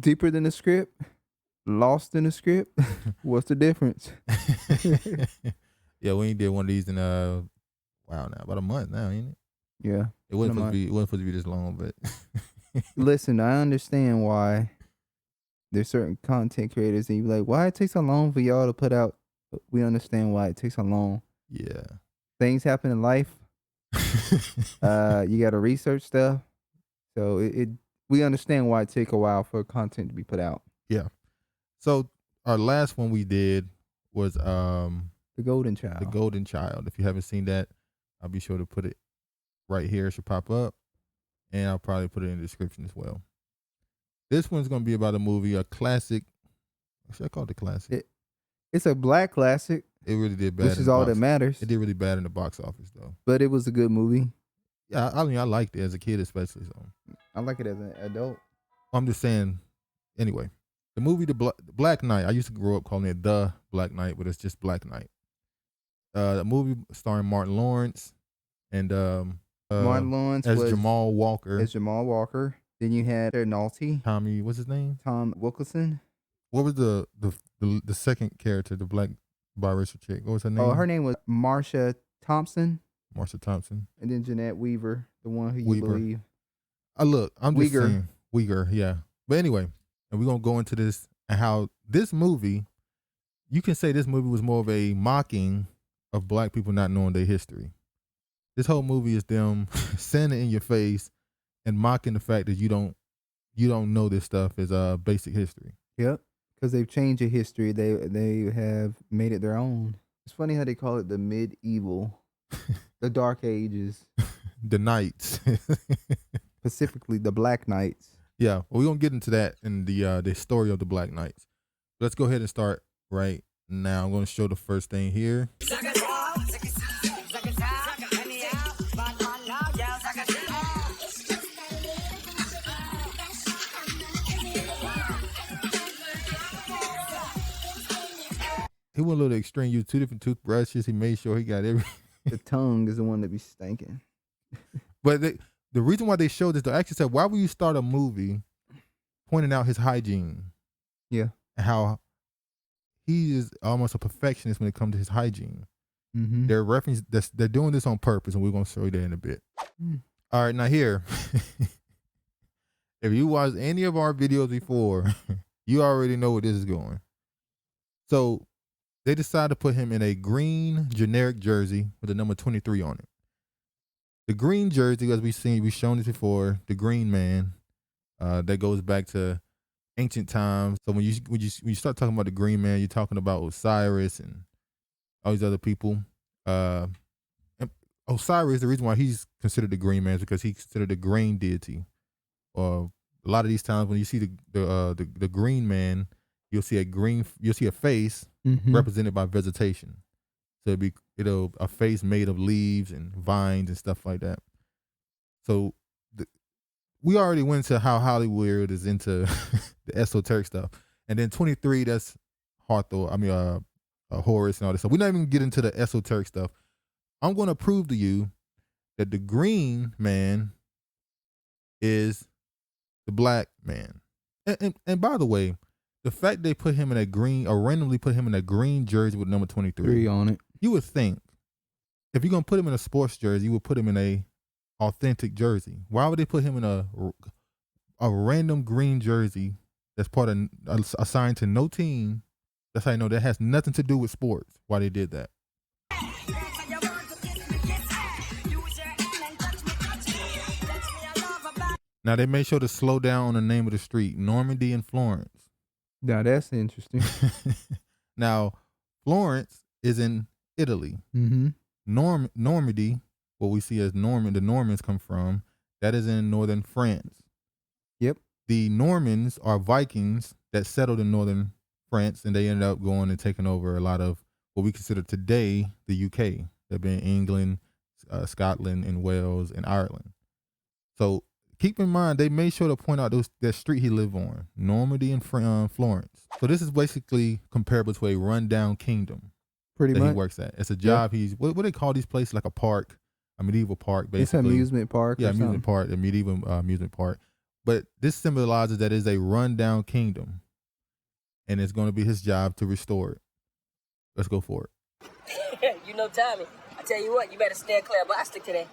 Deeper than the script? Lost in the script? What's the difference? Yeah, we ain't did one of these in wow, now about a month now, ain't it? Yeah. It wasn't supposed to be this long, but Listen, I understand why there's certain content creators and you be like, why it takes so long for y'all to put out? We understand why it takes so long. yeah. Things happen in life. You got to research stuff. So we understand why it take a while for content to be put out. Yeah. So our last one we did was The Golden Child. The Golden Child. If you haven't seen that, I'll be sure to put it right here. It should pop up. And I'll probably put it in the description as well. This one's going to be about a movie, a classic. Should I call it a classic? It's a black classic. It really did bad. Which is all that matters. It did really bad in the box office, though. But it was a good movie. Yeah, I mean, I liked it as a kid, especially. So I like it as an adult. I'm just saying. Anyway, the movie, The Black Knight. I used to grow up calling it The Black Knight, but it's just Black Knight. The movie starring Martin Lawrence and Martin Lawrence as was Jamal Walker. As Jamal Walker. Then you had Naughty. Tommy, what's his name? Tom Wilkinson. What was the second character, the black biracial chick? What was her name? Oh, her name was Marsha Thompson. Marsha Thompson. And then Jeanette Weaver, the one who you believe. I'm just saying. Uyghur, yeah. But anyway, and we're going to go into this and how this movie, you can say this movie was more of a mocking of black people not knowing their history. This whole movie is them sending it in your face and mocking the fact that you don't know this stuff as basic history. Yep. Because they've changed the history. They have made it their own. It's funny how they call it the medieval, the Dark Ages. The Knights. Specifically, the Black Knights. Yeah, well, we're going to get into that in the story of the Black Knights. Let's go ahead and start right now. I'm going to show the first thing here. He went a little extreme. Used 2 different toothbrushes. He made sure he got every. The tongue is the one that be stinking. But the reason why they showed this, they actually said, why would you start a movie pointing out his hygiene? Yeah. And how he is almost a perfectionist when it comes to his hygiene. Mm-hmm. They're doing this on purpose, and we're going to show you that in a bit. All right, now here, if you watched any of our videos before, you already know where this is going. So they decided to put him in a green generic jersey with the number 23 on it. The green jersey, as we've shown this before, the green man, that goes back to ancient times. So when you start talking about the green man, you're talking about Osiris and all these other people. And Osiris, the reason why he's considered the green man is because he's considered the grain deity. A lot of these times when you see the green man, you'll see a face represented by vegetation. So it'll be a face made of leaves and vines and stuff like that. So we already went to how Hollywood is into the esoteric stuff, and then 23, that's Hathor. I mean, Horus and all this stuff. We're not even gonna get into the esoteric stuff. I'm going to prove to you that the green man is the black man. And by the way, the fact they put him in a green, or randomly put him in a green jersey with number 23 on it, you would think if you're gonna put him in a sports jersey, you would put him in a authentic jersey. Why would they put him in a random green jersey that's part of assigned to no team? That's how you know that has nothing to do with sports. Why they did that? Now they made sure to slow down on the name of the street, Normandy and Florence. Now that's interesting. Now, Florence is in Italy. Mm-hmm. Normandy, what we see as the Normans come from, that is in northern France. Yep. The Normans are Vikings that settled in northern France, and they ended up going and taking over a lot of what we consider today the UK. They've been England, Scotland, and Wales, and Ireland. So keep in mind, they made sure to point out that street he lived on, Normandy and Florence. So this is basically comparable to a rundown kingdom. Pretty much. He works at. It's a job. Yeah. What do they call these places? Like a park, a medieval park, basically. It's an amusement park. Yeah, amusement park, a medieval amusement park. But this symbolizes that it's a rundown kingdom, and it's going to be his job to restore it. Let's go for it. You know Tommy. I tell you what, you better stay clear of plastic today.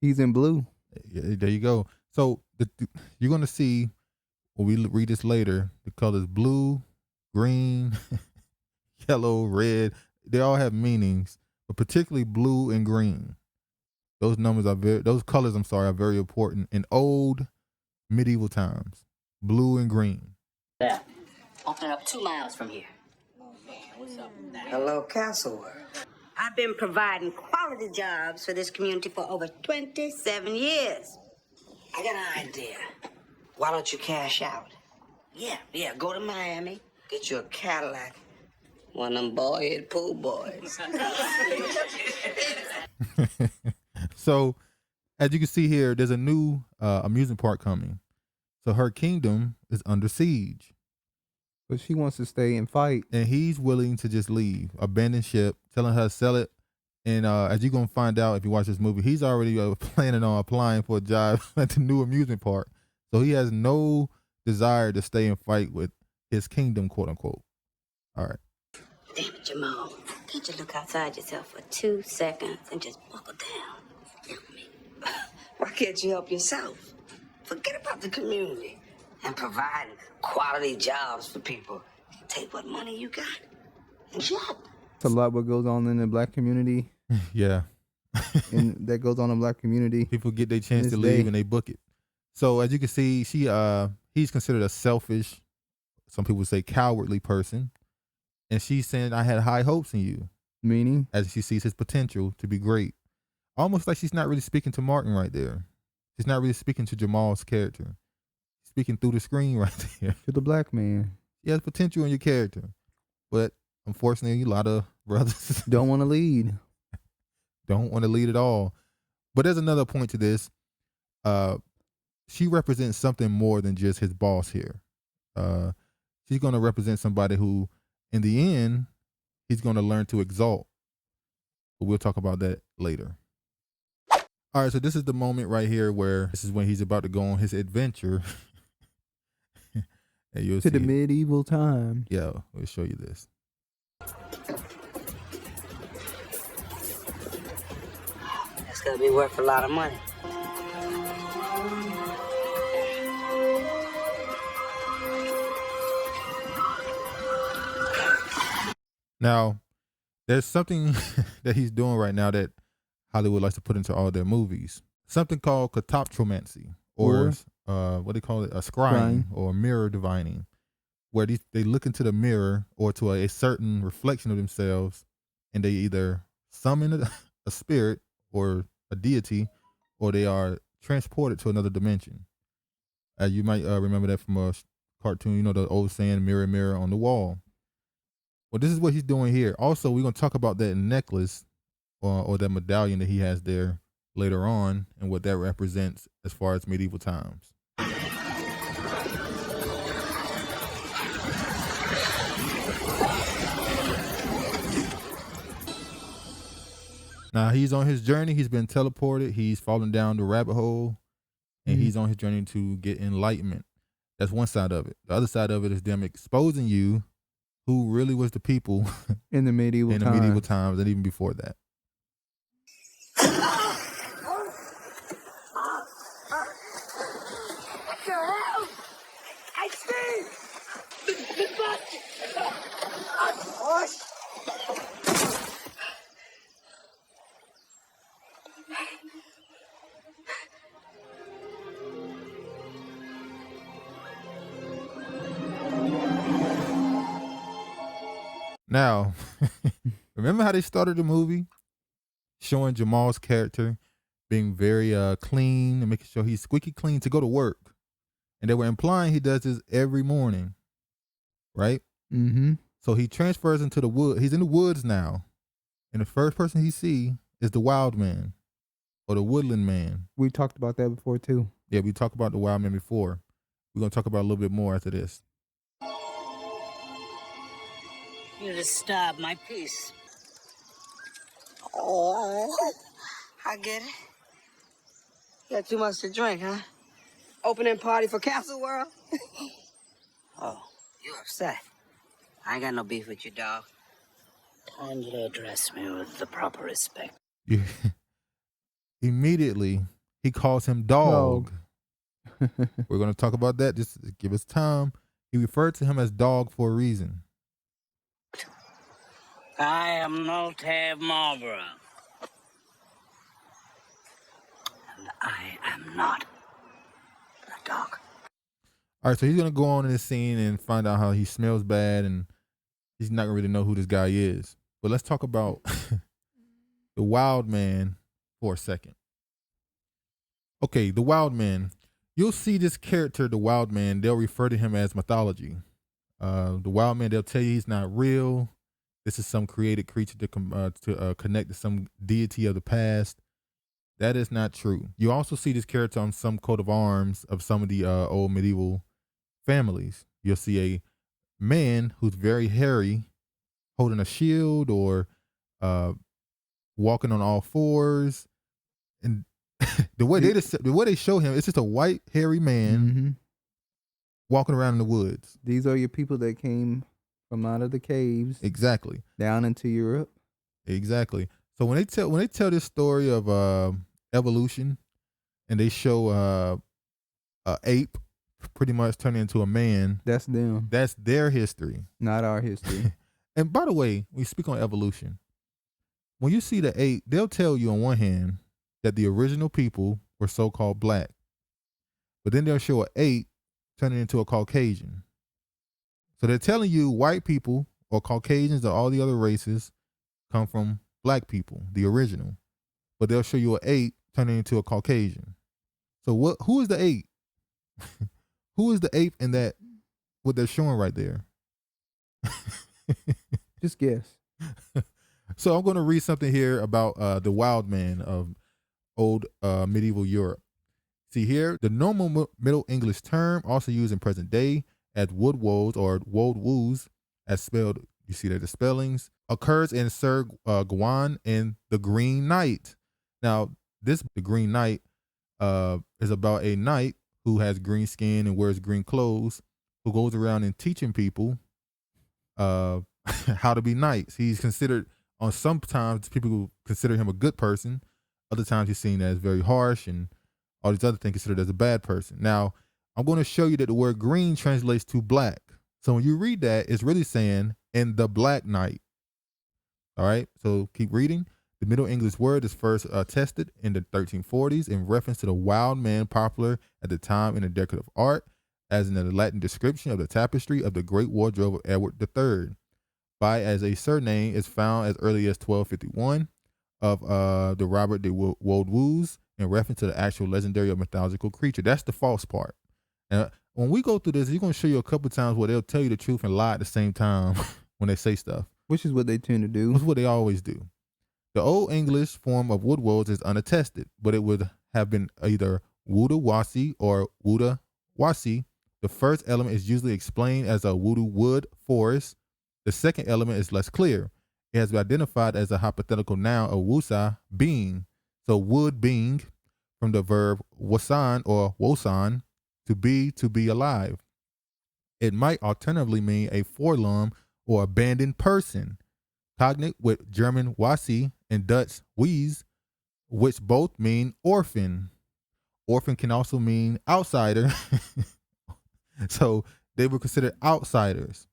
He's in blue. Yeah, there you go. So you're going to see, when we read this later, the colors blue, green, yellow, red. They all have meanings, but particularly blue and green. Those colors, are very important in old medieval times. Blue and green. Yeah. Open up 2 miles from here. Hello, Castlewood. I've been providing quality jobs for this community for over 27 years. I got an idea. Why don't you cash out? Yeah, go to Miami, get you a Cadillac. One of them boy-head pool boys. So, as you can see here, there's a new amusement park coming. So her kingdom is under siege. But she wants to stay and fight. And he's willing to just leave, abandon ship, telling her to sell it. And as you're going to find out if you watch this movie, he's already planning on applying for a job at the new amusement park. So he has no desire to stay and fight with his kingdom, quote unquote. All right. Damn it, Jamal. Can't you look outside yourself for 2 seconds and just buckle down? Help me. Why can't you help yourself? Forget about the community and provide quality jobs for people. Take what money you got and shop. It's a lot what goes on in the black community. Yeah. And that goes on in the black community. People get their chance to leave and they book it. So as you can see, he's considered a selfish, some people say cowardly person. And she's saying, I had high hopes in you. Meaning? As she sees his potential to be great. Almost like she's not really speaking to Martin right there. She's not really speaking to Jamal's character. She's speaking through the screen right there. To the black man. He has potential in your character. But unfortunately, a lot of brothers don't want to lead. Don't want to lead at all. But there's another point to this. She represents something more than just his boss here. She's going to represent somebody who, in the end, he's going to learn to exalt. But we'll talk about that later. All right, so this is the moment right here where this is when he's about to go on his adventure. And you'll to see the medieval time. Yeah, we'll show you this. That's gonna be worth a lot of money. Now, there's something that he's doing right now that Hollywood likes to put into all their movies. Something called catoptromancy, or what they call it, a scrying or mirror divining, where they look into the mirror or to a certain reflection of themselves, and they either summon a spirit or a deity, or they are transported to another dimension. You might remember that from a cartoon, you know, the old saying, mirror, mirror on the wall. Well, this is what he's doing here. Also, we're going to talk about that necklace or that medallion that he has there later on and what that represents as far as medieval times. Now, he's on his journey. He's been teleported. He's fallen down the rabbit hole, and he's on his journey to get enlightenment. That's one side of it. The other side of it is them exposing you who really was the people in the medieval times and even before that. I see! Now, remember how they started the movie? Showing Jamal's character being very clean and making sure he's squeaky clean to go to work. And they were implying he does this every morning, right? Mm-hmm. So he transfers into the wood. He's in the woods now. And the first person he see is the wild man or the woodland man. We talked about that before too. Yeah, we talked about the wild man before. We're going to talk about a little bit more after this. You disturb my peace. Oh, I get it. You got too much to drink, huh? opening party for Castle World? Oh, you upset? I ain't got no beef with you, dog. Kindly address me with the proper respect. You, immediately, he calls him dog. We're going to talk about that. Just give us time. He referred to him as dog for a reason. I am no Tab Marlborough. And I am not a dog. All right, so he's going to go on in this scene and find out how he smells bad, and he's not going to really know who this guy is. But let's talk about the wild man for a second. Okay, the wild man. You'll see this character, the wild man, they'll refer to him as mythology. The wild man, they'll tell you he's not real. This is some created creature to connect to some deity of the past. That is not true. You also see this character on some coat of arms of some of the old medieval families. You'll see a man who's very hairy, holding a shield or walking on all fours, and the way they show him, it's just a white hairy man walking around in the woods. These are your people that came from out of the caves, Exactly, down into Europe. Exactly. So when they tell this story of evolution, and they show a ape pretty much turning into a man, that's them. That's their history, not our history. And by the way, we speak on evolution. When you see the ape, they'll tell you on one hand that the original people were so-called black, but then they'll show an ape turning into a Caucasian. So they're telling you white people or Caucasians or all the other races come from black people, the original, but they'll show you an ape turning into a Caucasian. So who is the ape? Who is the ape in that, what they're showing right there? Just guess. So I'm going to read something here about the wild man of old medieval Europe. See here, the normal Middle English term, also used in present day as woodwolves or wold-woos, as spelled, you see that the spellings, occurs in Sir Gawain in The Green Knight. Now, the Green Knight is about a knight who has green skin and wears green clothes, who goes around and teaching people how to be knights. He's considered, on sometimes people consider him a good person. Other times he's seen as very harsh, and all these other things considered as a bad person. Now, I'm going to show you that the word green translates to black. So when you read that, it's really saying, "in the Black Knight." All right, so keep reading. The Middle English word is first tested in the 1340s in reference to the wild man popular at the time in the decorative art, as in the Latin description of the tapestry of the Great Wardrobe of Edward III. By as a surname is found as early as 1251 of the Robert de Wold-Woos in reference to the actual legendary or mythological creature. That's the false part. And when we go through this, he's going to show you a couple times where they'll tell you the truth and lie at the same time when they say stuff. Which is what they tend to do. Which is what they always do. The Old English form of woodwolves is unattested, but it would have been either Wuda-Wasi or Wuda-Wasi. The first element is usually explained as a Wudu wood forest. The second element is less clear. It has been identified as a hypothetical noun of wusa, being. So wood being, from the verb wasan or wosan, to be alive. It might alternatively mean a forlorn or abandoned person, cognate with German wasi and Dutch wees, which both mean orphan. Orphan can also mean outsider. So they were considered outsiders.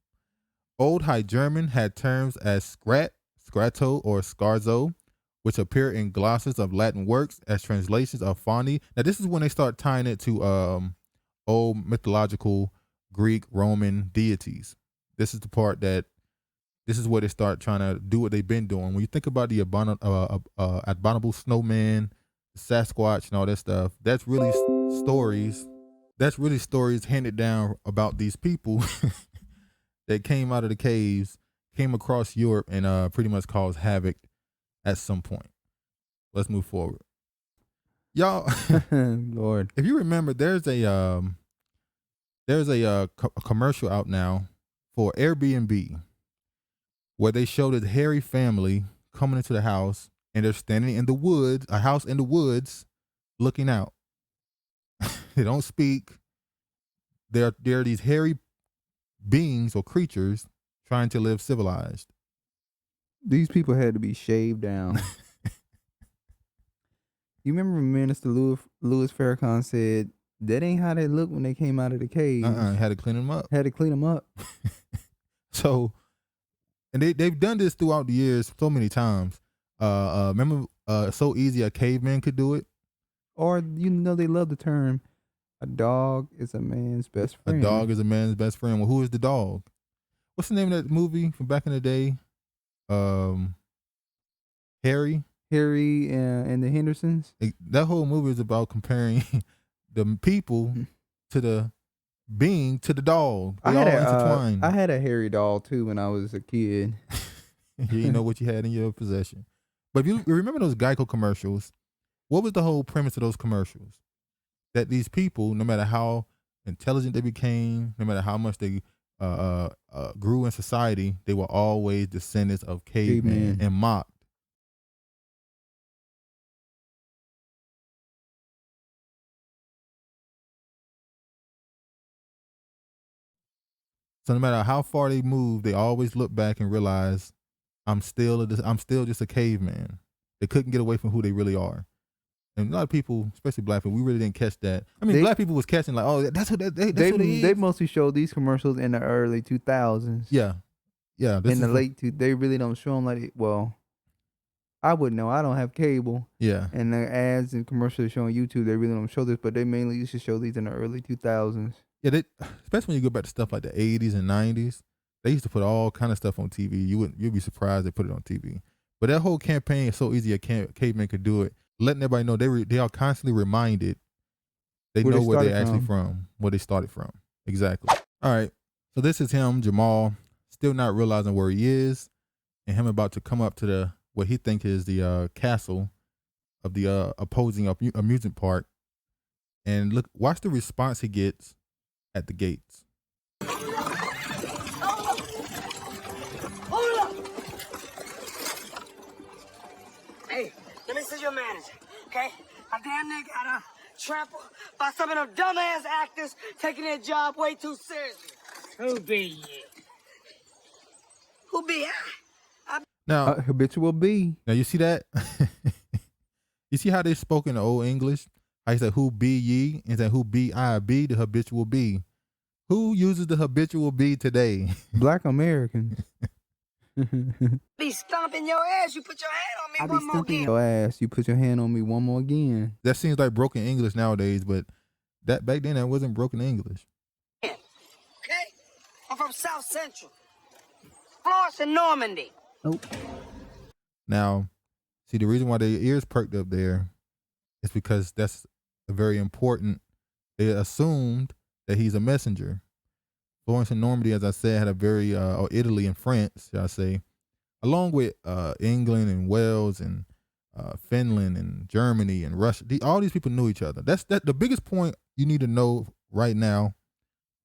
Old High German had terms as scrat, scratto, or scarzo, which appear in glosses of Latin works as translations of faunae. Now, this is when they start tying it to old mythological Greek, Roman deities. This is the part that, this is where they start trying to do what they've been doing. When you think about the abominable snowman, Sasquatch, and all that stuff, that's really stories. That's really stories handed down about these people that came out of the caves, came across Europe, and pretty much caused havoc at some point. Let's move forward. Y'all, Lord, if you remember, there's a commercial out now for Airbnb where they show this hairy family coming into the house, and they're standing in the woods, a house in the woods, looking out. They don't speak. They're these hairy beings or creatures trying to live civilized. These people had to be shaved down. You remember Minister Louis Farrakhan said, that ain't how they look when they came out of the cage. Had to clean them up. Had to clean them up. So, and they've done this throughout the years so many times. Remember, So Easy a Caveman Could Do It? Or, they love the term, a dog is a man's best friend. A dog is a man's best friend. Well, who is the dog? What's the name of that movie from back in the day? Harry and the Hendersons. That whole movie is about comparing the people to the being to the dog. They all intertwined. I had a Harry doll too when I was a kid. You didn't know what you had in your possession. But if you remember those Geico commercials, what was the whole premise of those commercials? That these people, no matter how intelligent they became, no matter how much they grew in society, they were always descendants of cavemen and mocked. So no matter how far they move, they always look back and realize, I'm still just a caveman. They couldn't get away from who they really are. And a lot of people, especially black people, we really didn't catch that. I mean, black people was catching like, oh, that's what who they is. They mostly showed these commercials in the early 2000s. Yeah. In the late they really don't show them like, well, I wouldn't know. I don't have cable. Yeah. And the ads and commercials show on YouTube, they really don't show this, but they mainly used to show these in the early 2000s. Yeah, especially when you go back to stuff like the 80s and 90s, they used to put all kind of stuff on TV. You'd be surprised they put it on TV. But that whole campaign is so easy a caveman could do it. Letting everybody know they are constantly reminded. They know where they're actually from, where they started from. Exactly. All right. So this is him, Jamal, still not realizing where he is, and him about to come up to what he thinks is the castle of the opposing amusement park. And watch the response he gets at the gates. Hold up! Hey, let me see your manager, okay? I damn near got trampled by some of them dumbass actors taking their job way too seriously. Who be you? Who be I? Now, habitual B. Now you see that? You see how they spoke in the old English? I said, who be ye? And said, who be I be, the habitual be. Who uses the habitual be today? Black Americans. Be stomping your ass. You put your hand on me one more again. Your ass. You put your hand on me one more again. That seems like broken English nowadays, but that back then that wasn't broken English. Okay? I'm from South Central. Florence and Normandy. Nope. Now, see, the reason why their ears perked up there is because that's a very important. They assumed that he's a messenger. Florence and Normandy, as I said, had a very, or Italy and France, shall I say, along with England and Wales and Finland and Germany and Russia. All these people knew each other. That's the biggest point you need to know right now.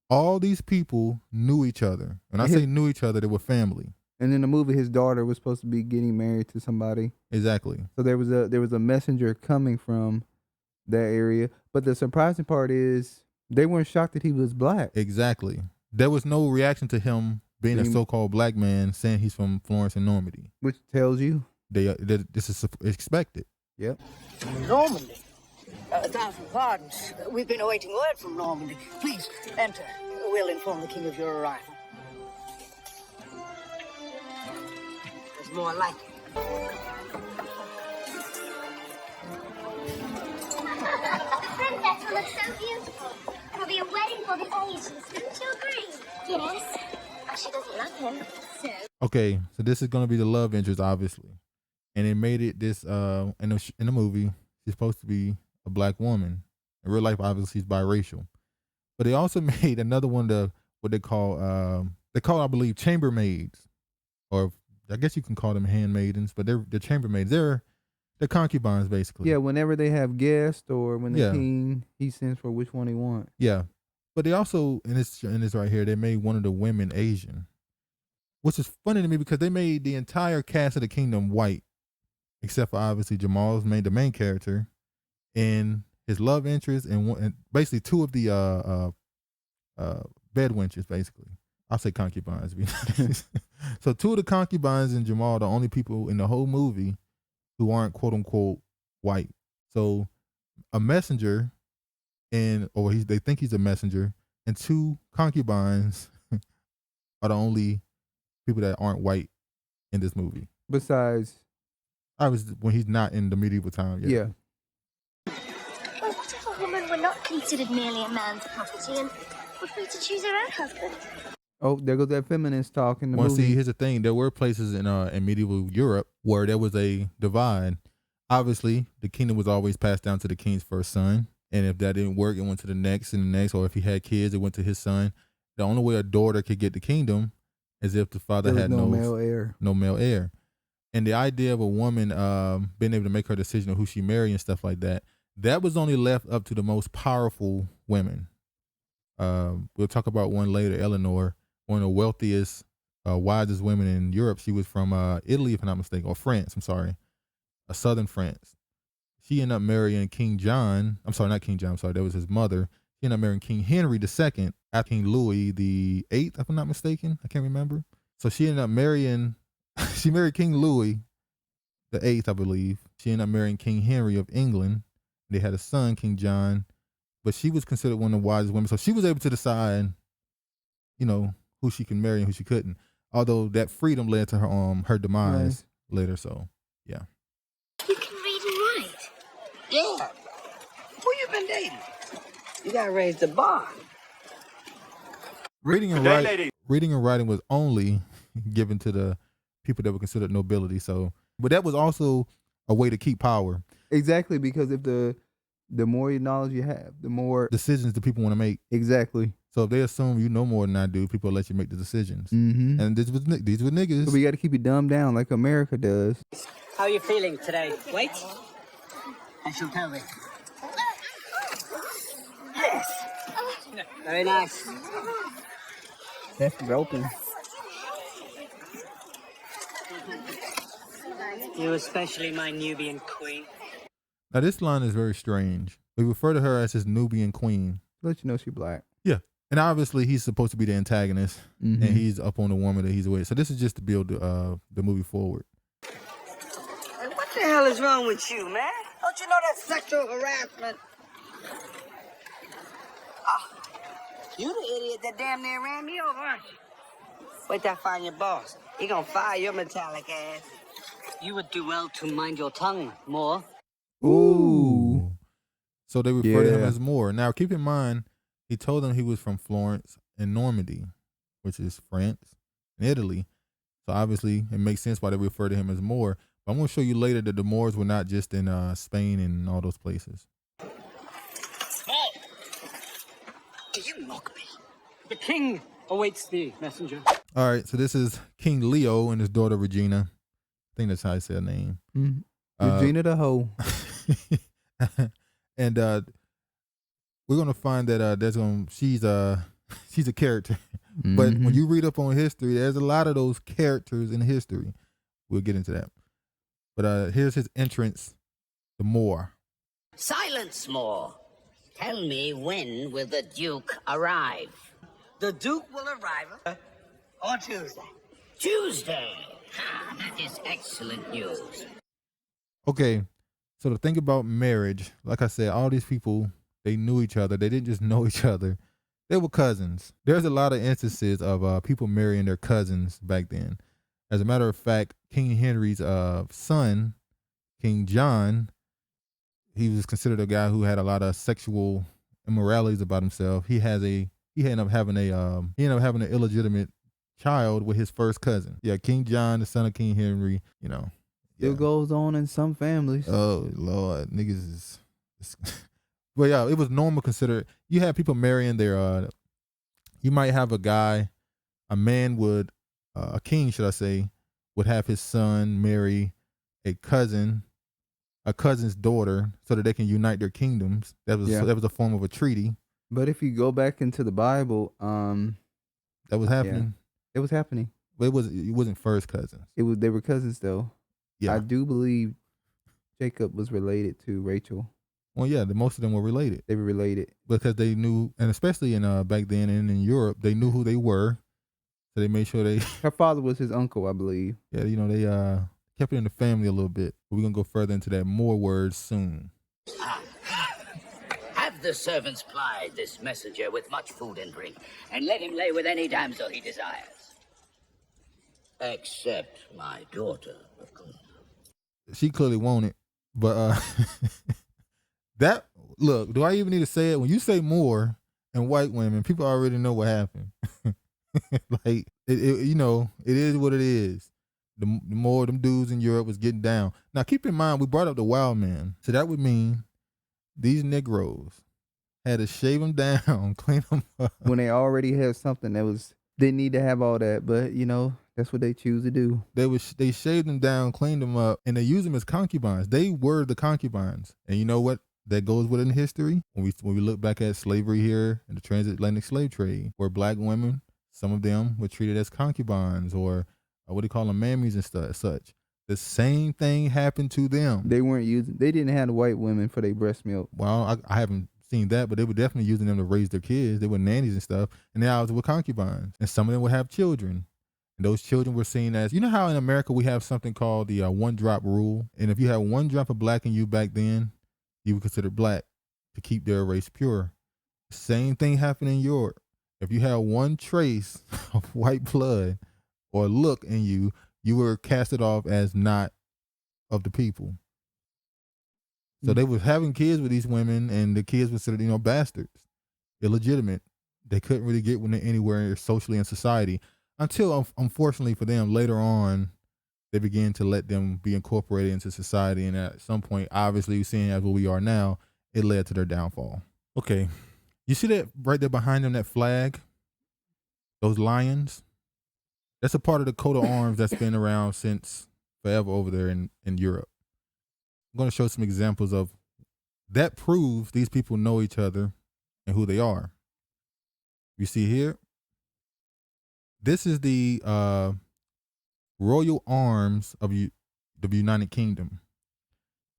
All these people knew each other. When I say knew each other, they were family. And in the movie, his daughter was supposed to be getting married to somebody. Exactly. So there was a messenger coming from that area. But the surprising part is they weren't shocked that he was black. Exactly. There was no reaction to him being a so-called black man saying he's from Florence and Normandy. Which tells you this is expected. Yep. Normandy? 1,000 pardons. We've been awaiting word from Normandy. Please, enter. We'll inform the king of your arrival. There's more like it. The princess will look so beautiful. It'll be a wedding for the ages. Don't you agree? Yes. She doesn't love him, so. Okay, so this is gonna be the love interest, obviously, and they made it this in the movie. She's supposed to be a black woman. In real life, obviously, she's biracial. But they also made another one, what they call, I believe, chambermaids, or I guess you can call them handmaidens, but they're chambermaids. They're concubines, basically. Yeah, whenever they have guests or when the king, he sends for which one he wants. Yeah. But they also, in this right here, they made one of the women Asian, which is funny to me because they made the entire cast of the kingdom white, except for obviously Jamal's the main character, and his love interest, and basically two of the bed wenches, basically. I'll say concubines. So two of the concubines and Jamal are the only people in the whole movie who aren't quote unquote white. So a messenger they think he's a messenger, and two concubines are the only people that aren't white in this movie. Besides, When he's not in the medieval time. yeah. Well, what if a woman were not considered merely a man's property and were free to choose her own husband? Oh, there goes that feminist talk in the Well, movie. see, here's the thing. There were places in medieval Europe where there was a divide. Obviously, the kingdom was always passed down to the king's first son. And if that didn't work, it went to the next and the next. Or if he had kids, it went to his son. The only way a daughter could get the kingdom is if the father there was had no male heir. No male heir. And the idea of a woman being able to make her decision of who she married and stuff like that, that was only left up to the most powerful women. We'll talk about one later, Eleanor, one of the wealthiest, wisest women in Europe. She was from Italy, if I'm not mistaken, or France, I'm sorry, southern France. She ended up marrying King John. I'm sorry, not King John, I'm sorry, that was his mother. She ended up marrying King Henry II after King Louis the VIII, if I'm not mistaken. I can't remember. So she ended up marrying, she married King Louis the VIII, I believe. She ended up marrying King Henry of England. They had a son, King John, but she was considered one of the wisest women. So she was able to decide, who she can marry and who she couldn't. Although that freedom led to her demise later. So, yeah. You can read and write. Yeah. Who you been dating? You gotta raise the bar. Reading and writing was only given to the people that were considered nobility. So, but that was also a way to keep power. Exactly, because if the more knowledge you have, the more decisions that people want to make. Exactly. So if they assume you know more than I do, people will let you make the decisions. Mm-hmm. And these were niggas. So we got to keep it dumbed down like America does. How are you feeling today? Wait. I shall tell thee. Yes. Very nice. That's roping. You especially, my Nubian queen. Now this line is very strange. We refer to her as his Nubian queen. Let you know she black. Yeah. And obviously he's supposed to be the antagonist, mm-hmm. and he's up on the woman that he's with. So this is just to build the movie forward. What the hell is wrong with you, man? Don't you know that's sexual harassment? Oh, you the idiot that damn near ran me over, aren't you? Wait till I find your boss. He gonna fire your metallic ass. You would do well to mind your tongue more. Ooh. So they refer to him as Moore. Now keep in mind, he told them he was from Florence and Normandy, which is France and Italy. So obviously it makes sense why they refer to him as Moore. But I'm going to show you later that the Moors were not just in Spain and all those places. Hey! Do you mock me? The king awaits thee, messenger. All right, so this is King Leo and his daughter Regina. I think that's how I say her name. Mm-hmm. Regina the hoe. And we're gonna find that she's a character. Mm-hmm. But when you read up on history, there's a lot of those characters in history. We'll get into that. But here's his entrance, the Moor. Silence, Moore. Tell me, when will the Duke arrive? The Duke will arrive on Tuesday. Tuesday? Ah, that is excellent news. Okay, so the thing about marriage, like I said, all these people, they knew each other. They didn't just know each other. They were cousins. There's a lot of instances of people marrying their cousins back then. As a matter of fact, King Henry's son, King John, he was considered a guy who had a lot of sexual immoralities about himself. He ended up having an illegitimate child with his first cousin. Yeah, King John, the son of King Henry, Still goes on in some families. Oh Lord, niggas is but yeah, it was normal considered. You had people marrying their you might have a king, should I say, would have his son marry a cousin's daughter so that they can unite their kingdoms. That was a form of a treaty. But if you go back into the Bible, that was happening. Yeah, it was happening. But it wasn't first cousins. They were cousins though. Yeah. I do believe Jacob was related to Rachel. Well, yeah, most of them were related. They were related. Because they knew, and especially in back then and in Europe, they knew who they were. So they made sure they Her father was his uncle, I believe. yeah, they kept it in the family a little bit. But we're gonna go further into that, more words soon. Have the servants ply this messenger with much food and drink, and let him lay with any damsel he desires. Except my daughter, of course. She clearly won't it. But that look, do I even need to say it? When you say more and white women, people already know what happened. Like it is what it is. The more them dudes in Europe was getting down. Now keep in mind, we brought up the wild man, so that would mean these Negroes had to shave them down, clean them up. When they already had something didn't need to have all that, but that's what they choose to do. They shaved them down, cleaned them up, and they used them as concubines. They were the concubines, and you know what? That goes with in history. When we look back at slavery here and the transatlantic slave trade, where black women, some of them were treated as concubines or what do you call them, mammies and such. The same thing happened to them. They didn't have the white women for their breast milk. Well, I haven't seen that, but they were definitely using them to raise their kids. They were nannies and stuff, and they always were concubines. And some of them would have children. And those children were seen as, you know how in America we have something called the one drop rule? And if you had one drop of black in you back then, you were considered black to keep their race pure. Same thing happened in Europe. If you had one trace of white blood or look in you, you were casted off as not of the people. So they were having kids with these women, and the kids were considered, bastards, illegitimate. They couldn't really get anywhere socially in society until, unfortunately for them, later on, they began to let them be incorporated into society. And at some point, obviously, seeing as what we are now, it led to their downfall. Okay. You see that right there behind them, that flag? Those lions? That's a part of the coat of arms that's been around since forever over there in Europe. I'm going to show some examples of that proves these people know each other and who they are. You see here, this is the royal arms of the United Kingdom.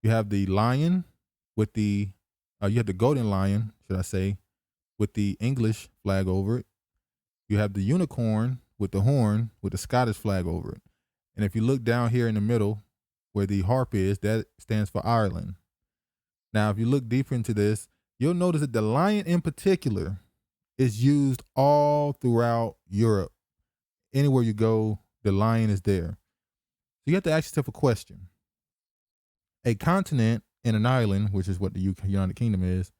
You have the lion with you have the golden lion, should I say, with the English flag over it. You have the unicorn with the horn with the Scottish flag over it. And if you look down here in the middle where the harp is, that stands for Ireland. Now, if you look deeper into this, you'll notice that the lion in particular is used all throughout Europe. Anywhere you go, the lion is there. So you have to ask yourself a question. A continent and an island, which is what the United Kingdom is,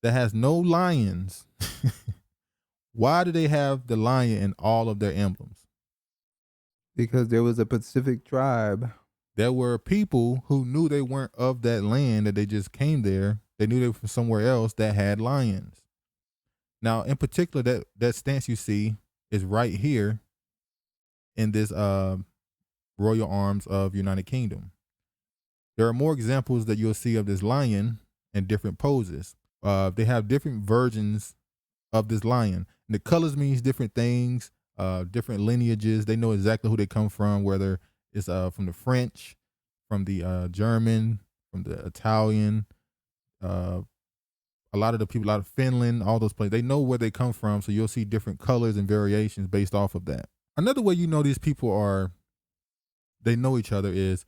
that has no lions, why do they have the lion in all of their emblems? Because there was a Pacific tribe. There were people who knew they weren't of that land, that they just came there. They knew they were from somewhere else that had lions. Now, in particular, that stance you see is right here in this royal arms of United Kingdom. There are more examples that you'll see of this lion in different poses. They have different versions of this lion. And the colors means different things, different lineages. They know exactly who they come from, whether it's from the French, from the German, from the Italian, a lot of the people out of Finland, all those places. They know where they come from, so you'll see different colors and variations based off of that. Another way you know these people they know each other is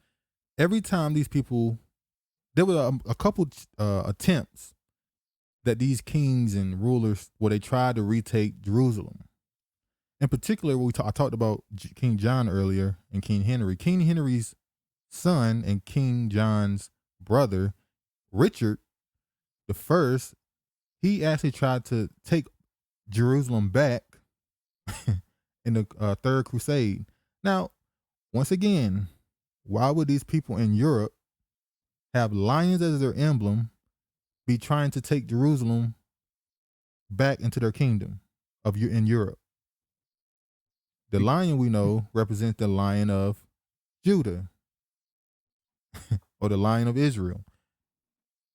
every time these people, there were a couple attempts that these kings and rulers, where they tried to retake Jerusalem. In particular, I talked about King John earlier and King Henry. King Henry's son and King John's brother, Richard the First, he actually tried to take Jerusalem back in the Third Crusade. Now, once again, why would these people in Europe have lions as their emblem, be trying to take Jerusalem back into their kingdom in Europe? The lion, we know, represents the Lion of Judah or the Lion of Israel.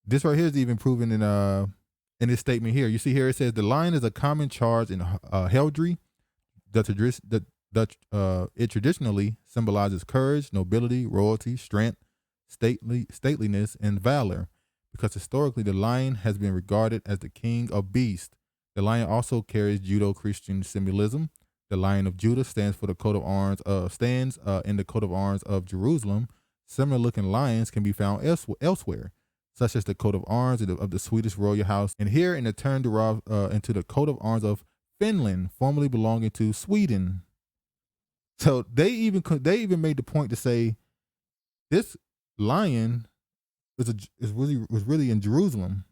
This right here is even proven in this statement here. You see here it says the lion is a common charge in heraldry. It traditionally symbolizes courage, nobility, royalty, strength, stateliness, and valor. because historically the lion has been regarded as the king of beasts. The lion also carries Judeo-Christian symbolism. The Lion of Judah stands for the coat of arms. Stands in the coat of arms of Jerusalem. Similar-looking lions can be found elsewhere, such as the coat of arms of the Swedish royal house, and here in the turn derived into the coat of arms of Finland, formerly belonging to Sweden. So they even made the point to say this lion was really in Jerusalem,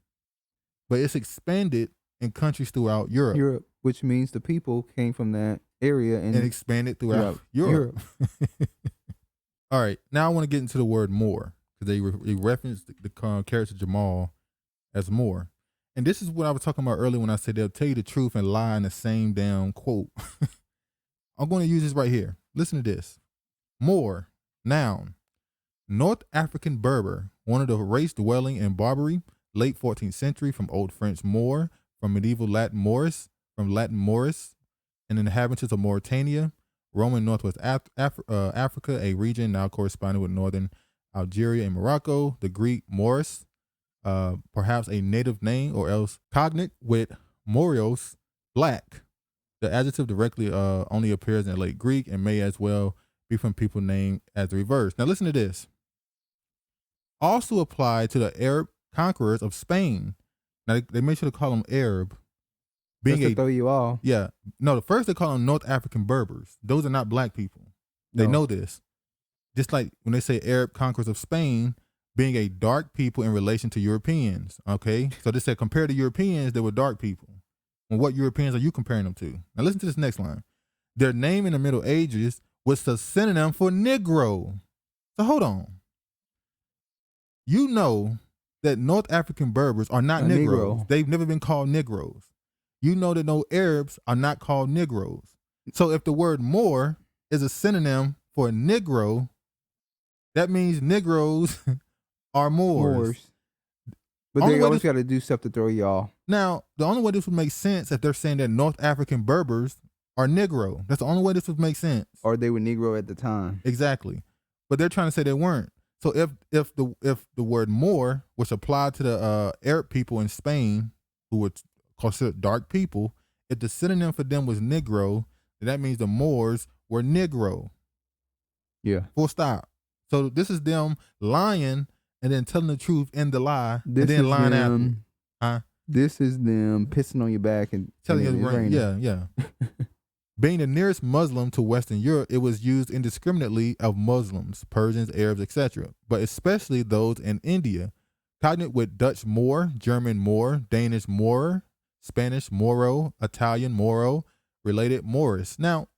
but it's expanded in countries throughout Europe. Which means the people came from that area and expanded throughout Europe. All right, now I want to get into the word more, because they referenced the character Jamal as more. And this is what I was talking about earlier when I said they'll tell you the truth and lie in the same damn quote. I'm going to use this right here. Listen to this. More, noun. North African Berber, one of the race dwelling in Barbary, late 14th century, from Old French Moor, from medieval Latin Moris, from Latin Moris, and inhabitants of Mauritania, Roman Northwest Africa, a region now corresponding with northern Algeria and Morocco, the Greek Moris, perhaps a native name, or else cognate with Morios, black. The adjective directly only appears in late Greek and may as well be from people named as the reverse. Now listen to this. Also applied to the Arab conquerors of Spain. Now they make sure to call them Arab. Being to throw you off. Yeah. No, the first they call them North African Berbers. Those are not black people. They know this. Just like when they say Arab conquerors of Spain, being a dark people in relation to Europeans. Okay. So they said compared to Europeans, they were dark people. Well, what Europeans are you comparing them to? Now listen to this next line. Their name in the Middle Ages was a synonym for Negro. So hold on. You know that North African Berbers are not Negroes. They've never been called Negroes. You know that no Arabs are not called Negroes. So if the word more is a synonym for Negro, that means Negroes are Moors. But they always got to do stuff to throw y'all. Now, the only way this would make sense if they're saying that North African Berbers are Negro. That's the only way this would make sense. Or they were Negro at the time. Exactly. But they're trying to say they weren't. So if the word Moor, which applied to the Arab people in Spain, who were considered dark people, if the synonym for them was Negro, then that means the Moors were Negro. Yeah. Full stop. So this is them lying and then telling the truth in the lie, and then lying after. Huh? This is them pissing on your back and telling you it's raining. Yeah. Being the nearest Muslim to Western Europe, it was used indiscriminately of Muslims, Persians, Arabs, etc., but especially those in India, cognate with Dutch Moor, German Moor, Danish Moorer, Spanish Moro, Italian Moro, related Morris. Now,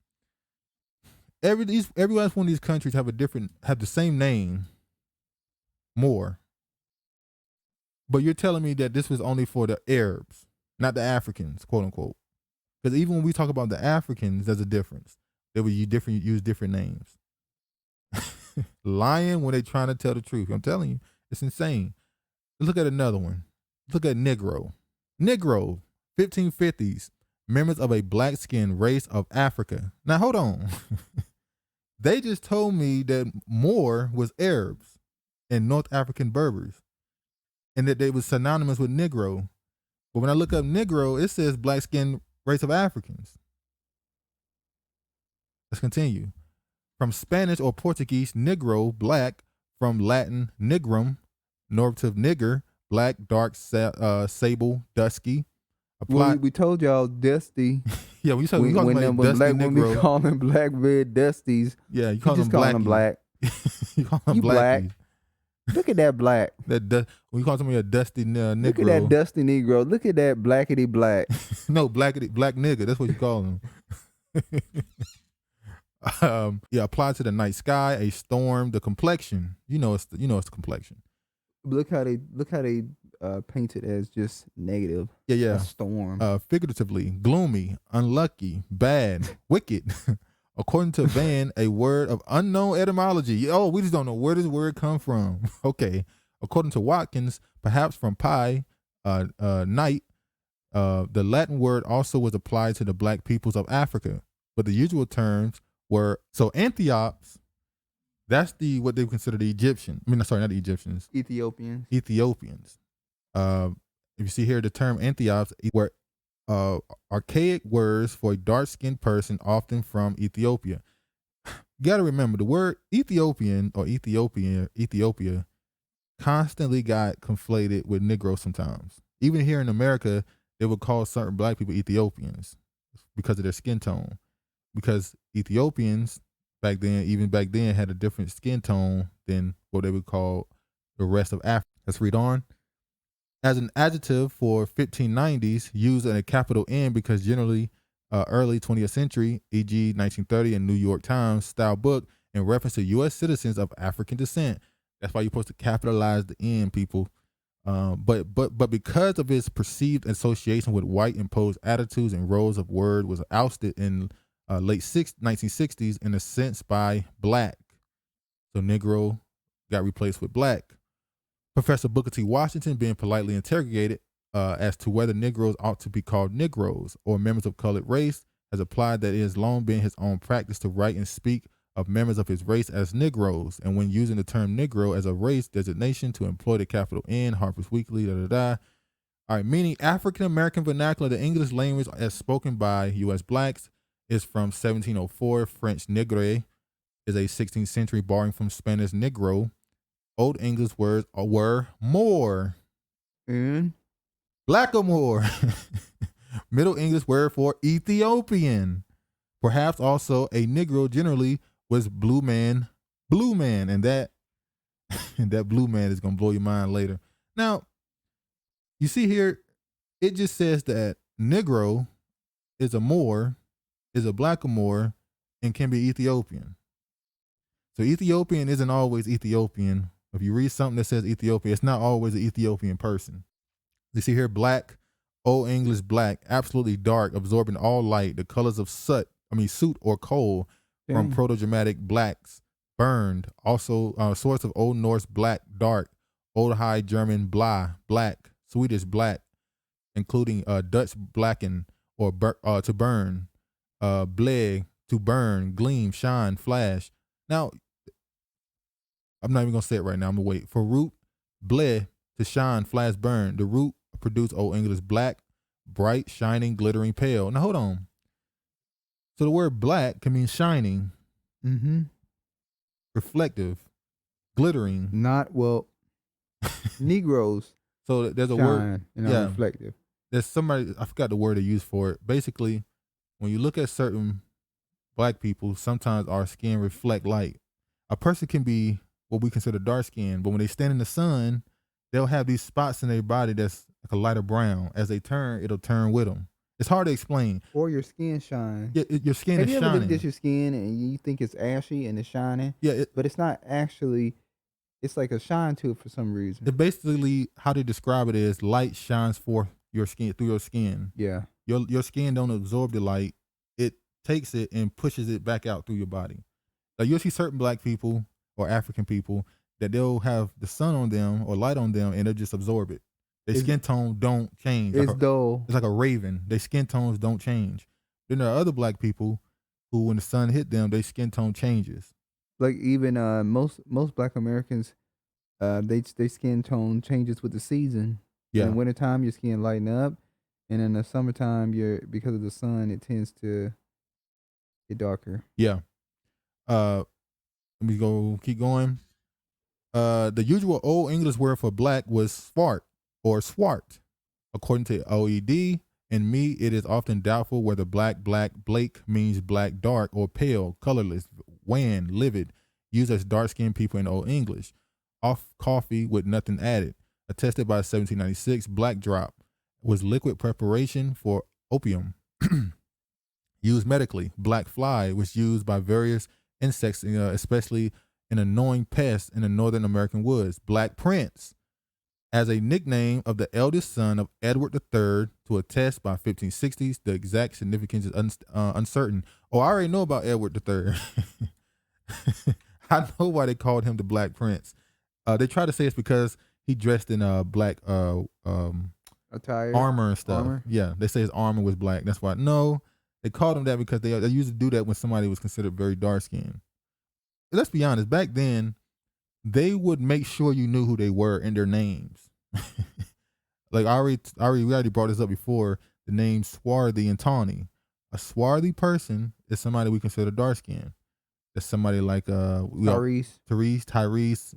every last one of these countries have the same name, Moor. But you're telling me that this was only for the Arabs, not the Africans, quote unquote. Because even when we talk about the Africans, there's a difference. They would use different names. Lying when they're trying to tell the truth. I'm telling you, it's insane. Look at another one. Look at Negro. Negro, 1550s, members of a black-skinned race of Africa. Now, hold on. They just told me that Moor was Arabs and North African Berbers, and that they was synonymous with Negro. But when I look up Negro, it says black-skinned race of Africans. Let's continue. From Spanish or Portuguese, Negro, black. From Latin, nigrum, normative nigger, black, dark, sable, dusky. Well, we told y'all dusty. Yeah, we talking about dusty when we call them black, red dusties. Yeah, you call them black. You call them black. Look at that black. When you call somebody a dusty Negro. Look at that dusty Negro. Look at that blackity black. No, black nigga. That's what you call him. Applied to the night sky, a storm, the complexion. It's the complexion. Look how they paint it as just negative. Yeah. A storm. Figuratively, gloomy, unlucky, bad, wicked. According to Van, a word of unknown etymology. Oh, we just don't know where this word come from. Okay. According to Watkins, perhaps from pi, night, the Latin word also was applied to the black peoples of Africa, but the usual terms were, so Antiochs, that's what they consider the Egyptian. I mean, sorry, not the Egyptians. Ethiopians. If you see here, the term Ethiops were archaic words for a dark-skinned person, often from Ethiopia. You got to remember the word Ethiopian or Ethiopia constantly got conflated with Negro sometimes. Even here in America, they would call certain black people Ethiopians because of their skin tone. Because Ethiopians back then, had a different skin tone than what they would call the rest of Africa. Let's read on. As an adjective for 1590s, used in a capital N because generally early 20th century, e.g. 1930 and New York Times style book in reference to U.S. citizens of African descent. That's why you're supposed to capitalize the N, people. But because of its perceived association with white imposed attitudes and roles of word was ousted in late 1960s in a sense by black. So Negro got replaced with black. Professor Booker T. Washington being politely interrogated as to whether Negroes ought to be called Negroes or members of colored race, has applied that it has long been his own practice to write and speak of members of his race as Negroes, and when using the term Negro as a race designation to employ the capital N, Harper's Weekly, All right, meaning African American vernacular, the English language as spoken by U.S. blacks is from 1704. French Negre is a 16th century borrowing from Spanish Negro. Old English words were more And blackamoor. Middle English word for Ethiopian. Perhaps also a Negro generally was blue man, and that blue man is gonna blow your mind later. Now, you see here, it just says that Negro is a Moor, is a blackamoor, and can be Ethiopian. So Ethiopian isn't always Ethiopian. If you read something that says Ethiopia, it's not always an Ethiopian person. You see here, black, Old English black, absolutely dark, absorbing all light, the colors of soot or coal from Proto-Germanic blacks, burned, also source of Old Norse black, dark, Old High German black, Swedish black, including Dutch blacken or to burn, bleg, to burn, gleam, shine, flash. Now, I'm not even going to say it right now. I'm going to wait. For root, ble, to shine, flash, burn. The root produce Old English black, bright, shining, glittering, pale. Now, hold on. So the word black can mean shining, reflective, glittering. Negroes. So there's a shine word. And yeah. reflective. There's somebody, I forgot the word they use for it. Basically, when you look at certain black people, sometimes our skin reflect light. A person can be what we consider dark skin, but when they stand in the sun, they'll have these spots in their body that's like a lighter brown. As they turn, it'll turn with them. It's hard to explain. Or your skin shines. Yeah, your skin Have is you ever shining. looked at your skin and you think it's ashy and it's shining? Yeah, but it's not actually. It's like a shine to it for some reason. It basically, how they describe it is light shines forth your skin through your skin. Yeah. Your skin don't absorb the light. It takes it and pushes it back out through your body. Like you'll see certain black people or African people that they'll have the sun on them or light on them and they'll just absorb it. Their skin tone don't change. It's dull. It's like a raven. Their skin tones don't change. Then there are other black people who, when the sun hit them, their skin tone changes. Like even most Black Americans, they skin tone changes with the season. Yeah. In the wintertime, your skin lighten up, and in the summertime, because of the sun, it tends to get darker. Yeah. Let me keep going. The usual Old English word for black was swart or swart. According to OED and me, it is often doubtful whether blake means black, dark, or pale, colorless, wan, livid, used as dark-skinned people in Old English. Off coffee with nothing added. Attested by 1796, black drop was liquid preparation for opium. Used medically. Black fly was used by various insects, especially an annoying pest in the Northern American woods. Black Prince, as a nickname of the eldest son of Edward III, to attest by 1560s. The exact significance is uncertain. Oh, I already know about Edward III. I know why they called him the Black Prince. They try to say it's because he dressed in black attire, armor and stuff. Armor? Yeah, they say his armor was black. That's why. No, they called him that because they used to do that when somebody was considered very dark skinned. Let's be honest. Back then, they would make sure you knew who they were in their names. like we already brought this up before. The name swarthy and tawny. A swarthy person is somebody we consider dark skinned. It's somebody like Tyrese.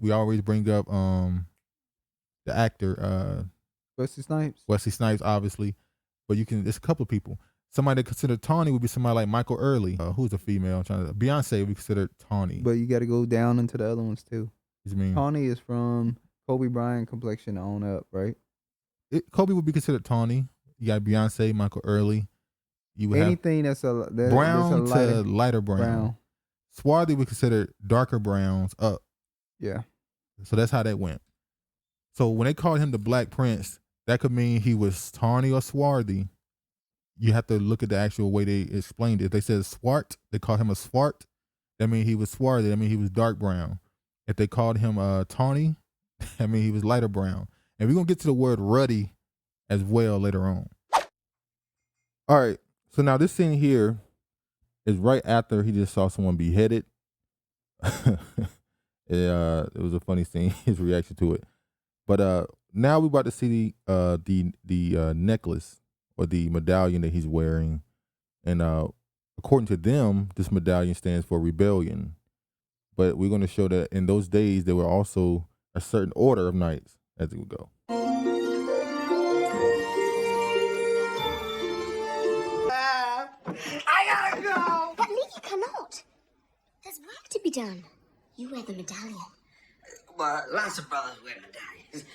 We always bring up the actor Wesley Snipes, obviously. But it's a couple of people. Somebody that considered tawny would be somebody like Michael Early, who's a female. Beyonce would be considered tawny. But you got to go down into the other ones too. What do you mean? Tawny is from Kobe Bryant complexion on up, right? Kobe would be considered tawny. You got Beyonce, Michael Early. You would anything that's a brown to lighter brown. Swarthy would consider darker browns up. Yeah. So that's how that went. So when they called him the Black Prince, that could mean he was tawny or swarthy. You have to look at the actual way they explained it. If they said swart, they called him a swart. That means he was swarthy. That means he was dark brown. If they called him tawny, that means he was lighter brown. And we're going to get to the word ruddy as well later on. All right. So now this scene here is right after he just saw someone beheaded. It was a funny scene, his reaction to it. But now we're about to see the necklace or the medallion that he's wearing. And according to them, this medallion stands for rebellion. But we're going to show that in those days, there were also a certain order of knights as it would go. I gotta go! But Lee, you cannot. There's work to be done. You wear the medallion. Well, lots of brothers wear medallions.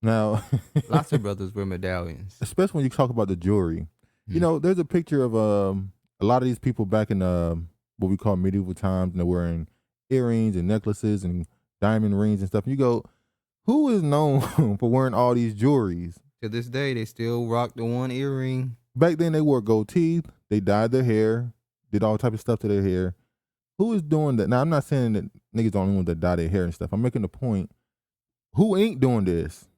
Now, lots of brothers wear medallions. Especially when you talk about the jewelry. You know, there's a picture of a lot of these people back in what we call medieval times, and they're wearing earrings and necklaces and diamond rings and stuff. And you go, who is known for wearing all these jewelries? To this day, they still rock the one earring. Back then, they wore gold teeth. They dyed their hair, did all type of stuff to their hair. Who is doing that? Now, I'm not saying that niggas the only ones that dye their hair and stuff. I'm making the point. Who ain't doing this?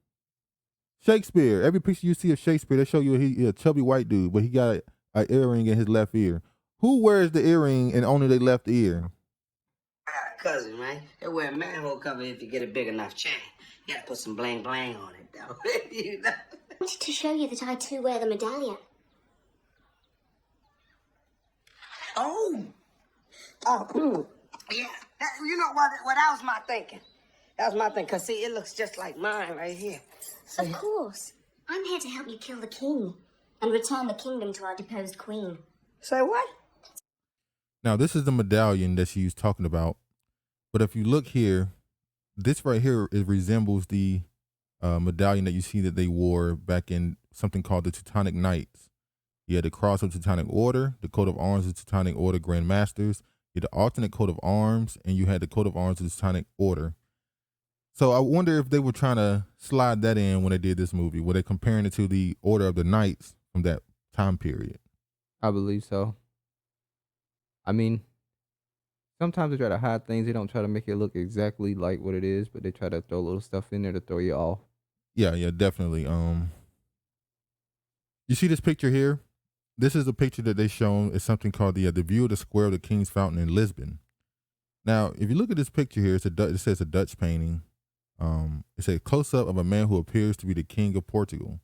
Shakespeare. Every picture you see of Shakespeare, they show you he a chubby white dude, but he got an earring in his left ear. Who wears the earring in only their left ear? I got a cousin, right? They wear a manhole cover if you get a big enough chain. You gotta put some bling bling on it, though. You know? I wanted to show you that I too wear the medallion. Oh, yeah. You know what? That was my thinking. That was my thing. Cause see, it looks just like mine right here. See? Of course. I'm here to help you kill the king and return the kingdom to our deposed queen. Say what? Now, this is the medallion that she was talking about. But if you look here, this right here, it resembles the medallion that you see that they wore back in something called the Teutonic Knights. You had the cross of Teutonic Order, the coat of arms of Teutonic Order Grand Masters, you had the alternate coat of arms, and you had the coat of arms of the Teutonic Order. So I wonder if they were trying to slide that in when they did this movie. Were they comparing it to the Order of the Knights from that time period? I believe so. I mean, sometimes they try to hide things. They don't try to make it look exactly like what it is, but they try to throw little stuff in there to throw you off. Yeah, definitely. You see this picture here? This is a picture that they shown. It's something called the view of the square of the King's Fountain in Lisbon. Now, if you look at this picture here, it says a Dutch painting. It's a close-up of a man who appears to be the King of Portugal.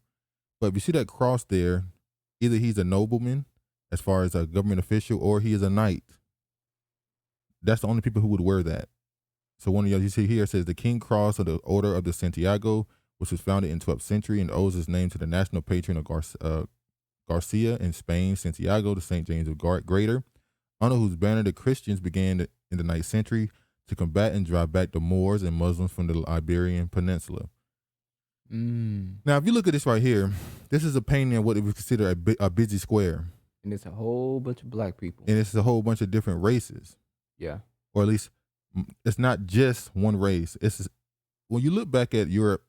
But if you see that cross there, either he's a nobleman, as far as a government official, or he is a knight. That's the only people who would wear that. So one of you see here says the King Cross of the Order of the Santiago, which was founded in 12th century and owes its name to the national patron of Garcia in Spain, Santiago, the St. James of Greater, under whose banner the Christians began in the 9th century to combat and drive back the Moors and Muslims from the Iberian Peninsula. Now, if you look at this right here, this is a painting of what we consider a busy square. And it's a whole bunch of black people. And it's a whole bunch of different races. Yeah. Or at least it's not just one race. When you look back at Europe,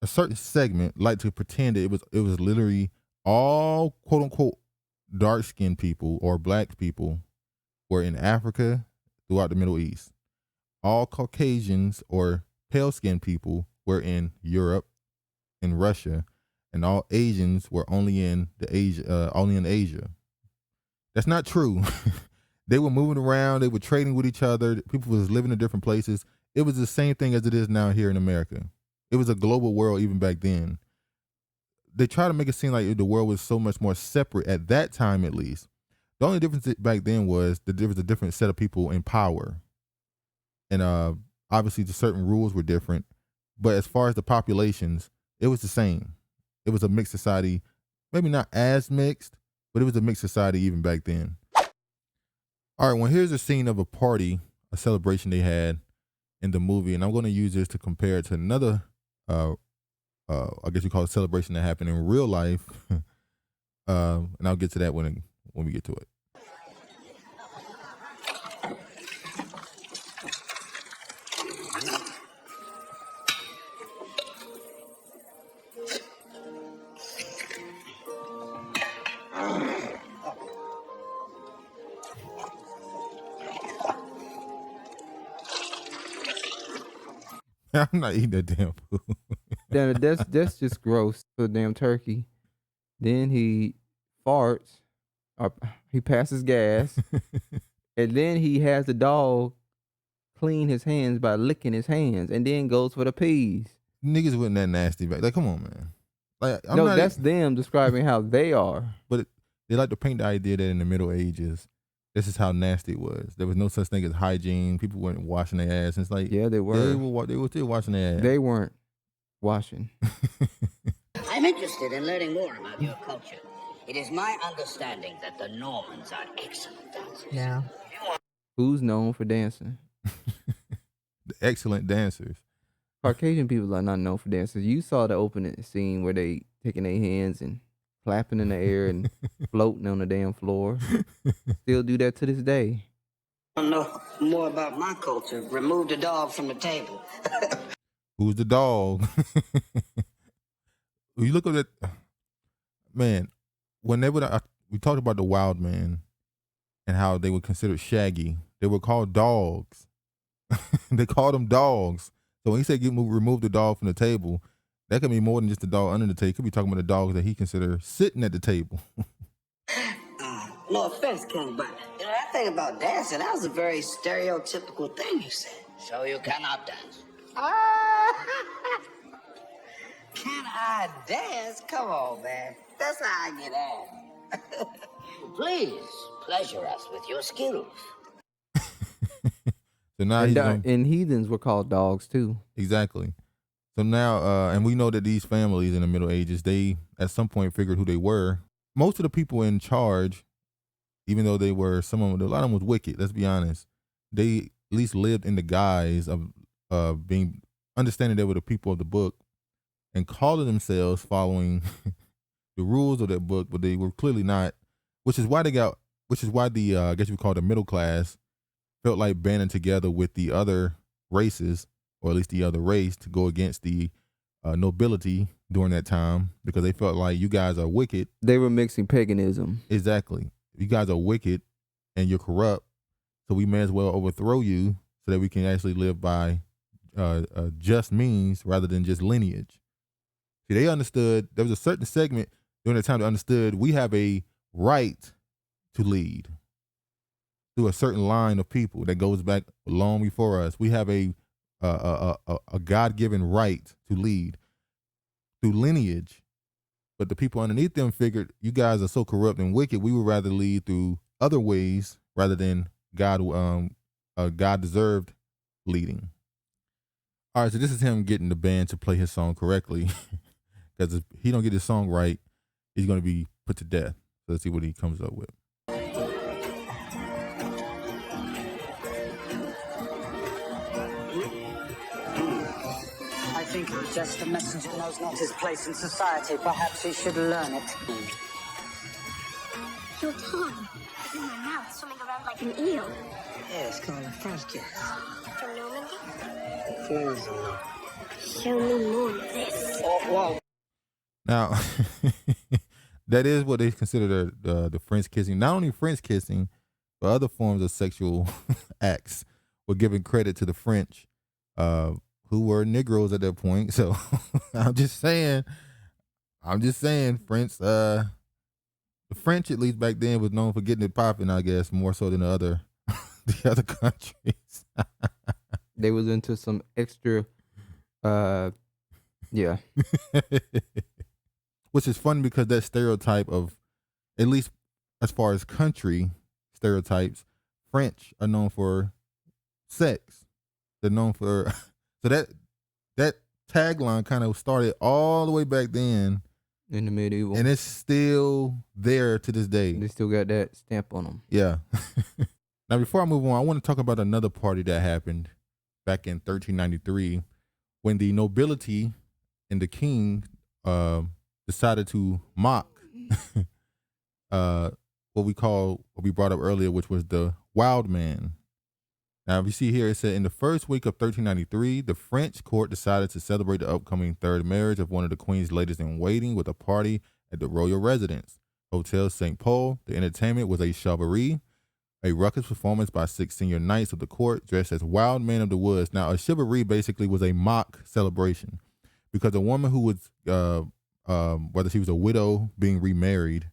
a certain segment like to pretend that it was literally all quote unquote dark skinned people or black people were in Africa throughout the Middle East. All Caucasians or pale skinned people were in Europe and Russia, and all Asians were only in Asia. That's not true. They were moving around. They were trading with each other. People was living in different places. It was the same thing as it is now here in America. It was a global world even back then. They try to make it seem like the world was so much more separate at that time, at least. The only difference back then was that there was a different set of people in power. And obviously the certain rules were different. But as far as the populations, it was the same. It was a mixed society, maybe not as mixed, but it was a mixed society even back then. All right, well, here's a scene of a party, a celebration they had in the movie. And I'm going to use this to compare it to another, I guess you call it celebration that happened in real life. And I'll get to that when we get to it. I'm not eating that damn food. That's just gross. The damn turkey. Then he farts, or he passes gas, and then he has the dog clean his hands by licking his hands, and then goes for the peas. Niggas wasn't that nasty back. Like, come on, man. Like, That's them describing how they are. But they like to paint the idea that in the Middle Ages, this is how nasty it was. There was no such thing as hygiene. People weren't washing their ass. It's like, yeah, they were. They were still washing their ass. They weren't washing. I'm interested in learning more about your culture. It is my understanding that the Normans are excellent dancers. Yeah. Who's known for dancing? The excellent dancers. Caucasian people are not known for dancers. You saw the opening scene where they taking their hands and clapping in the air and floating on the damn floor. Still do that to this day. I don't know more about my culture. Remove the dog from the table. Who's the dog? You look at that, man. Whenever we talked about the wild man and how they were considered shaggy, they were called dogs. They called them dogs. So when he said remove the dog from the table, that could be more than just the dog under the table. He could be talking about the dogs that he considered sitting at the table. No offense, King, but that thing about dancing, that was a very stereotypical thing you said. So you cannot dance. Can I dance? Come on, man. That's how I get on. Please pleasure us with your skills. So now and heathens were called dogs too. Exactly. So now, and we know that these families in the Middle Ages, they at some point figured who they were. Most of the people in charge, even though they were, a lot of them was wicked, let's be honest, they at least lived in the guise of being, understanding they were the people of the book and calling themselves following the rules of that book, but they were clearly not, which is why the, I guess you would call it the middle class, felt like banding together with the other races, or at least the other race, to go against the nobility during that time, because they felt like, you guys are wicked. They were mixing paganism. Exactly. You guys are wicked and you're corrupt, so we may as well overthrow you so that we can actually live by just means rather than just lineage. See, they understood, there was a certain segment during that time that understood we have a right to lead through a certain line of people that goes back long before us. We have a God-given right to lead through lineage. But the people underneath them figured, you guys are so corrupt and wicked, we would rather lead through other ways rather than God-deserved leading. All right, so this is him getting the band to play his song correctly. Because if he don't get his song right, he's going to be put to death. So let's see what he comes up with. I think he's just a messenger who knows not his place in society. Perhaps he should learn it. Your tongue is in my mouth, swimming around like an eel. Yeah, it's called a French kiss. From Normandy? Fluency. Show me more of this. Oh, whoa. Now, that is what they consider the French kissing. Not only French kissing, but other forms of sexual acts were given credit to the French, who were Negroes at that point. So I'm just saying, French, the French, at least back then, was known for getting it popping, I guess, more so than the other countries. They was into some extra Yeah. Which is funny because that stereotype of, at least as far as country stereotypes, French are known for sex. They're known for so that tagline kind of started all the way back then, In the medieval. and it's still there to this day. They still got that stamp on them. Yeah. Now, before I move on, I want to talk about another party that happened back in 1393 when the nobility and the king decided to mock what we brought up earlier, which was the wild man. Now, if you see here, it said in the first week of 1393, the French court decided to celebrate the upcoming third marriage of one of the queen's ladies in waiting with a party at the royal residence, Hotel St. Paul. The entertainment was a charivari, a ruckus performance by 6 senior knights of the court dressed as wild men of the woods. Now, a charivari basically was a mock celebration because a woman who was, whether she was a widow being remarried,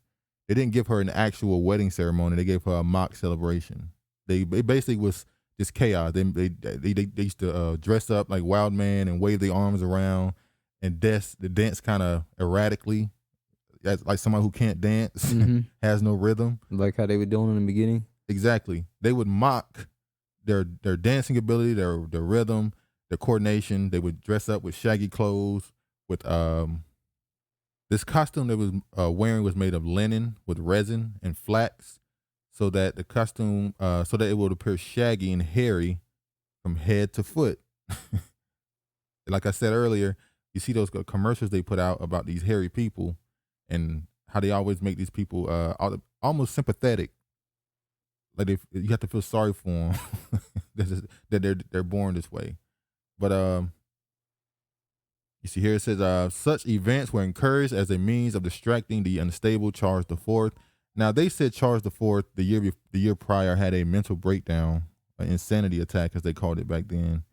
they didn't give her an actual wedding ceremony. They gave her a mock celebration. It basically was just chaos. They used to dress up like wild men and wave their arms around and dance kind of erratically, like someone who can't dance, has no rhythm. Like how they were doing in the beginning. Exactly. They would mock their dancing ability, their rhythm, their coordination. They would dress up with shaggy clothes. With this costume they was wearing was made of linen with resin and flax, so that the costume, so that it would appear shaggy and hairy from head to foot. Like I said earlier, you see those commercials they put out about these hairy people and how they always make these people almost sympathetic. Like you have to feel sorry for them that they're born this way. But you see here it says such events were encouraged as a means of distracting the unstable Charles IV. Now they said Charles IV the year prior had a mental breakdown, an insanity attack as they called it back then.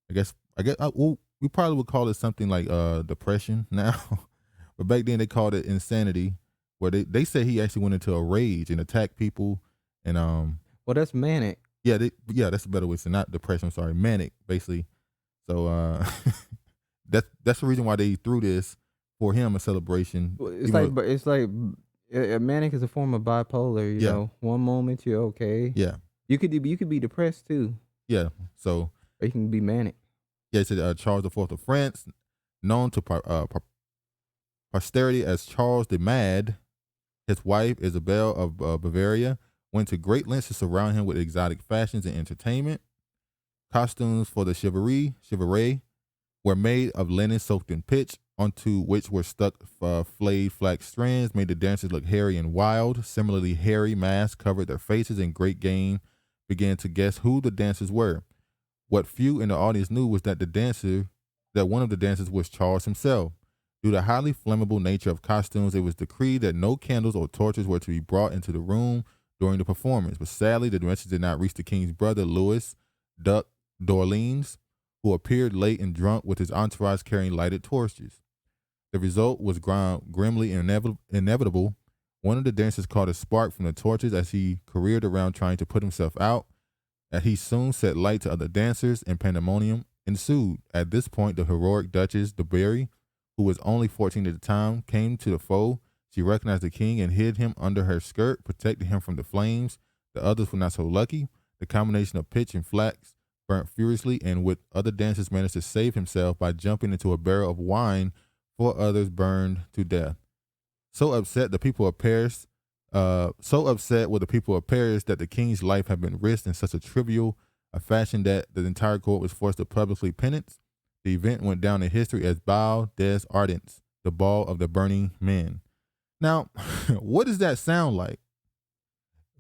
I guess we probably would call it something like depression now, but back then they called it insanity, where they said he actually went into a rage and attacked people. And well, that's manic. Yeah, that's a better way to say, not depression. I'm sorry, manic, basically. So that's the reason why they threw this for him, a celebration. It's like manic is a form of bipolar. You know, one moment you're okay. Yeah, you could be depressed too. Yeah, so or you can be manic. Yeah, it said Charles IV of France, known to posterity as Charles the Mad. His wife Isabel of Bavaria went to great lengths to surround him with exotic fashions and entertainment. Costumes for the charivari were made of linen soaked in pitch, onto which were stuck flayed flax strands, made the dancers look hairy and wild. Similarly, hairy masks covered their faces, and great game began to guess who the dancers were. What few in the audience knew was that one of the dancers was Charles himself. Due to the highly flammable nature of costumes, it was decreed that no candles or torches were to be brought into the room during the performance. But sadly, the message did not reach the king's brother, Louis Duc d'Orleans, who appeared late and drunk with his entourage carrying lighted torches. The result was grimly inevitable. One of the dancers caught a spark from the torches as he careered around trying to put himself out. And he soon set light to other dancers, and pandemonium ensued. At this point, the heroic Duchess de Berry, who was only 14 at the time, came to the fore. She recognized the king and hid him under her skirt, protecting him from the flames. The others were not so lucky. The combination of pitch and flax burnt furiously, and with other dancers managed to save himself by jumping into a barrel of wine. 4 others burned to death. So upset were the people of Paris that the king's life had been risked in such a trivial fashion that the entire court was forced to publicly penance. The event went down in history as Bal des Ardents, the ball of the burning men. Now, what does that sound like?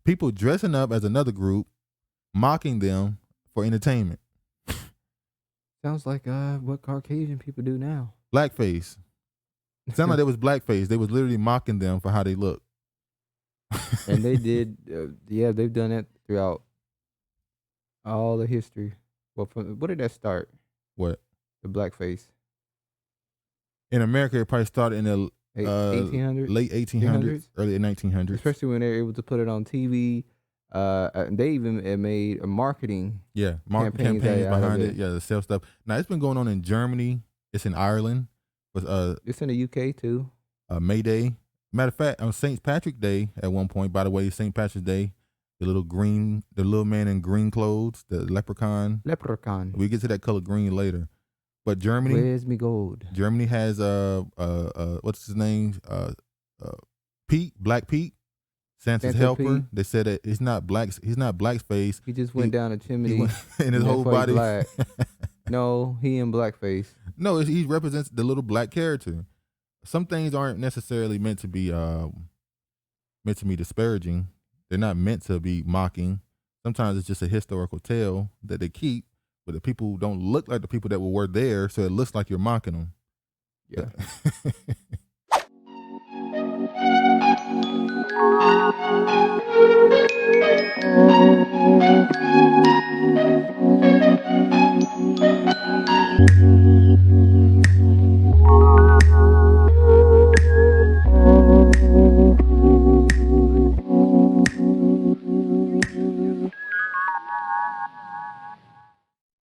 People dressing up as another group, mocking them for entertainment. Sounds like what Caucasian people do now. Blackface. It sounded like there was blackface. They was literally mocking them for how they look. And they did, they've done that throughout all the history. Well, what did that start? What? The blackface. In America, it probably started in the 1800s? late 1800s, early 1900s. Especially when they were able to put it on TV. They even made a marketing campaigns behind it. Yeah, the sales stuff. Now, it's been going on in Germany. It's in Ireland. was It's in the UK too. May Day. Matter of fact, on St. Patrick's Day at one point. By the way, St. Patrick's Day, the little man in green clothes, the leprechaun. Leprechaun. We get to that color green later. But Germany, Where's me gold? Germany has what's his name? Pete, Black Pete, Santa's Santa helper. Pete. They said that he's not blackface. He just went down a chimney. He went, and his and whole that's why he body. black. No, he in blackface. No, he represents the little black character. Some things aren't necessarily meant to be disparaging. They're not meant to be mocking. Sometimes it's just a historical tale that they keep, but the people don't look like the people that were there, so it looks like you're mocking them. Yeah.